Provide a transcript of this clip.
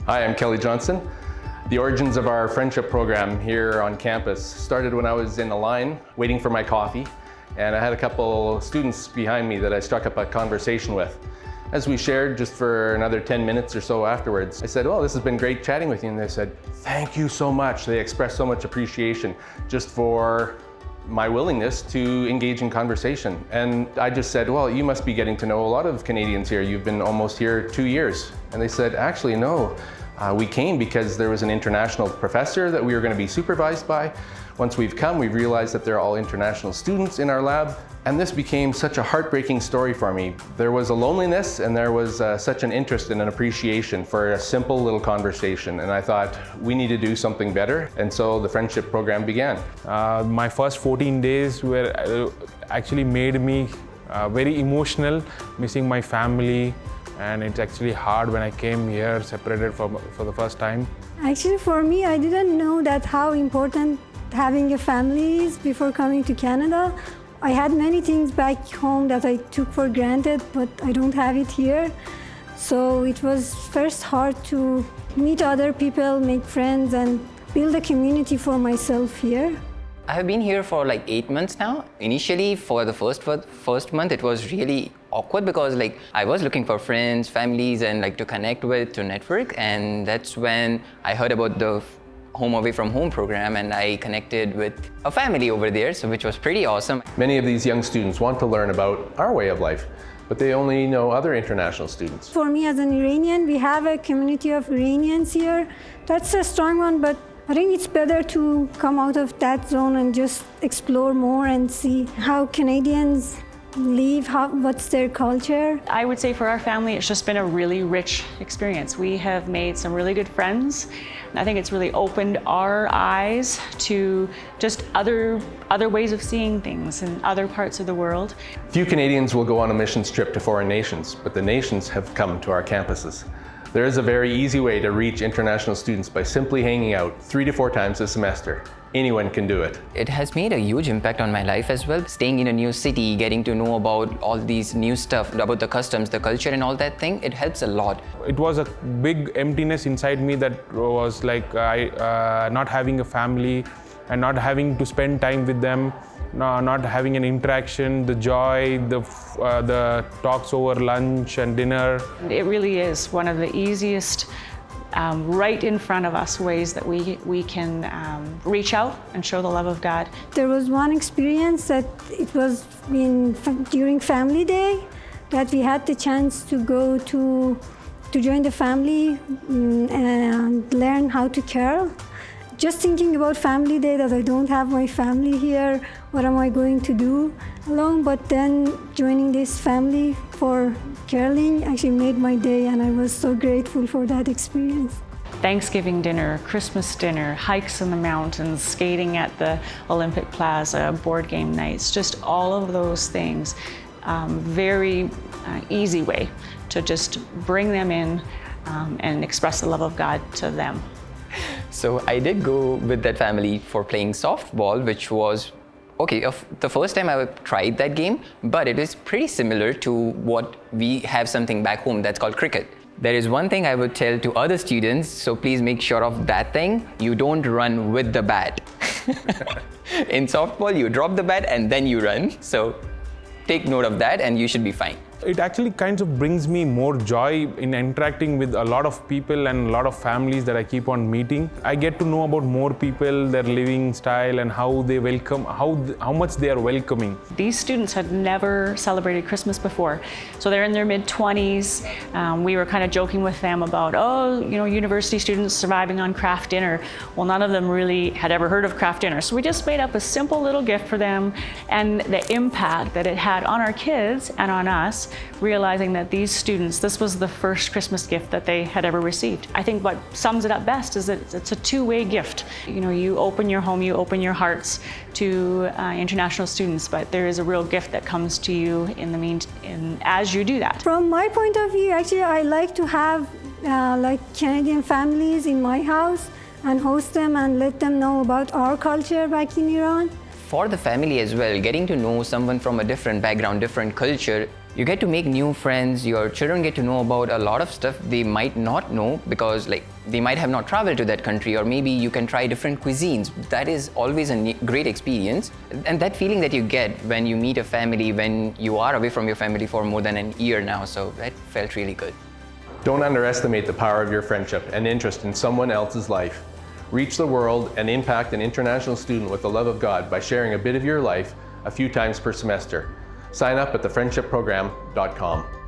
Hi, I'm Kelly Johnson. The origins of our friendship program here on campus started when I was in a line waiting for my coffee, and I had a couple students behind me that I struck up a conversation with. As we shared just for another 10 minutes or so afterwards, I said, "Oh, this has been great chatting with you." And they said, "Thank you so much." They expressed so much appreciation just for my willingness to engage in conversation. And I just said, "Well, you must be getting to know a lot of Canadians here. You've been almost here 2 years." And they said, "Actually, no. We came because there was an international professor that we were going to be supervised by. Once we've come, we realized that they're all international students in our lab." And this became such a heartbreaking story for me. There was a loneliness and there was such an interest and an appreciation for a simple little conversation. And I thought, we need to do something better. And so the friendship program began. My first 14 days were actually made me very emotional, missing my family. And it's actually hard when I came here separated for the first time. Actually, for me, I didn't know that how important having a family is before coming to Canada. I had many things back home that I took for granted, but I don't have it here. So it was first hard to meet other people, make friends, and build a community for myself here. I have been here for like 8 months now. Initially, for the first month, it was really awkward because I was looking for friends, families, and to connect with, to network. And that's when I heard about the Home Away from Home program, and I connected with a family over there, which was pretty awesome. Many of these young students want to learn about our way of life, but they only know other international students. For me as an Iranian, we have a community of Iranians here. That's a strong one, but I think it's better to come out of that zone and just explore more and see how Canadians live, what's their culture. I would say for our family, it's just been a really rich experience. We have made some really good friends. I think it's really opened our eyes to just other ways of seeing things in other parts of the world. Few Canadians will go on a missions trip to foreign nations, but the nations have come to our campuses. There is a very easy way to reach international students by simply hanging out 3 to 4 times a semester. Anyone can do it. It has made a huge impact on my life as well. Staying in a new city, getting to know about all these new stuff, about the customs, the culture and all that thing, it helps a lot. It was a big emptiness inside me that was not having a family and not having to spend time with them, not having an interaction, the joy, the talks over lunch and dinner. It really is one of the easiest, right in front of us ways that we can reach out and show the love of God. There was one experience that it was during Family Day that we had the chance to go to join the family and learn how to carol. Just thinking about Family Day, that I don't have my family here, what am I going to do alone? But then joining this family for caroling actually made my day, and I was so grateful for that experience. Thanksgiving dinner, Christmas dinner, hikes in the mountains, skating at the Olympic Plaza, board game nights, just all of those things. Very easy way to just bring them in and express the love of God to them. So I did go with that family for playing softball, which was, the first time I tried that game, but it is pretty similar to what we have something back home that's called cricket. There is one thing I would tell to other students, so please make sure of that thing. You don't run with the bat. In softball, you drop the bat and then you run. So take note of that and you should be fine. It actually kind of brings me more joy in interacting with a lot of people and a lot of families that I keep on meeting. I get to know about more people, their living style, and how they welcome, how much they are welcoming. These students had never celebrated Christmas before. So they're in their mid-20s. We were kind of joking with them about, university students surviving on craft dinner. Well, none of them really had ever heard of craft dinner. So we just made up a simple little gift for them, and the impact that it had on our kids and on us, realizing that these students, this was the first Christmas gift that they had ever received. I think what sums it up best is that it's a two-way gift. You open your home, you open your hearts to international students, but there is a real gift that comes to you as you do that. From my point of view, actually, I like to have Canadian families in my house and host them and let them know about our culture back in Iran. For the family as well, getting to know someone from a different background, different culture, You get to make new friends, your children get to know about a lot of stuff they might not know because like they might have not traveled to that country, or maybe you can try different cuisines. That is always a great experience. And that feeling that you get when you meet a family, when you are away from your family for more than a year now, so that felt really good. Don't underestimate the power of your friendship and interest in someone else's life. Reach the world and impact an international student with the love of God by sharing a bit of your life a few times per semester. Sign up at thefriendshipprogram.com.